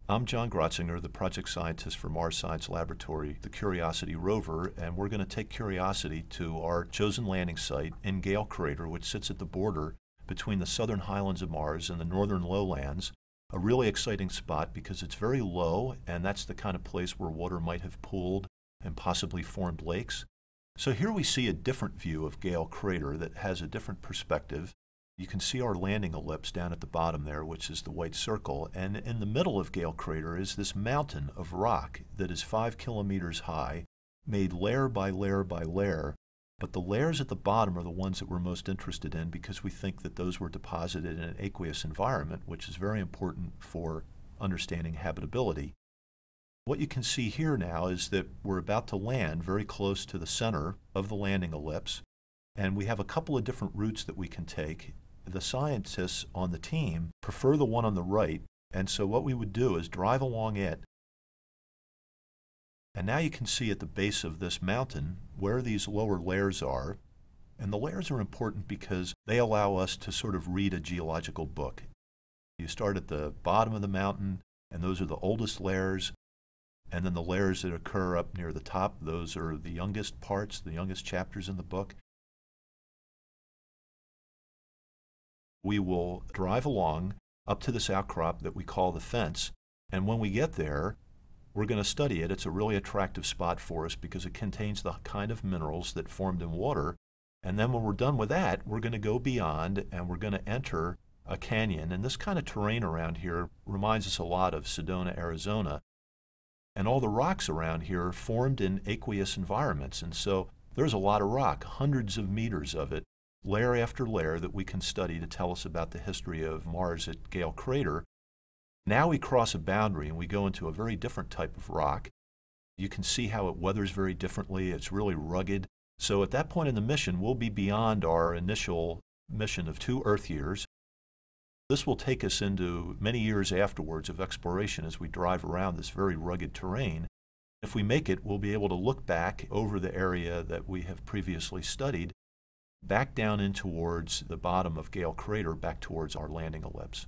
I'm John Grotzinger, the project scientist for Mars Science Laboratory, the Curiosity rover, and we're going to take Curiosity to our chosen landing site in Gale Crater, which sits at the border between the southern highlands of Mars and the northern lowlands. A really exciting spot because it's very low, and that's the kind of place where water might have pooled and possibly formed lakes. So here we see a different view of Gale Crater that has a different perspective. You can see our landing ellipse down at the bottom there, which is the white circle, and in the middle of Gale Crater is this mountain of rock that is 5 kilometers high, made layer by layer by layer, but the layers at the bottom are the ones that we're most interested in because we think that those were deposited in an aqueous environment, which is very important for understanding habitability. What you can see here now is that we're about to land very close to the center of the landing ellipse, and we have a couple of different routes that we can take. The scientists on the team prefer the one on the right, and so what we would do is drive along it. And now you can see at the base of this mountain where these lower layers are. And the layers are important because they allow us to sort of read a geological book. You start at the bottom of the mountain, and those are the oldest layers. And then the layers that occur up near the top, those are the youngest parts, the youngest chapters in the book. We will drive along up to this outcrop that we call the fence, and when we get there, we're going to study it. It's a really attractive spot for us because it contains the kind of minerals that formed in water. And then when we're done with that, we're going to go beyond and we're going to enter a canyon. And this kind of terrain around here reminds us a lot of Sedona, Arizona. And all the rocks around here formed in aqueous environments. And so there's a lot of rock, hundreds of meters of it, layer after layer that we can study to tell us about the history of Mars at Gale Crater. Now we cross a boundary and we go into a very different type of rock. You can see how it weathers very differently. It's really rugged. So at that point in the mission, we'll be beyond our initial mission of 2 Earth years. This will take us into many years afterwards of exploration as we drive around this very rugged terrain. If we make it, we'll be able to look back over the area that we have previously studied, back down in towards the bottom of Gale Crater, back towards our landing ellipse.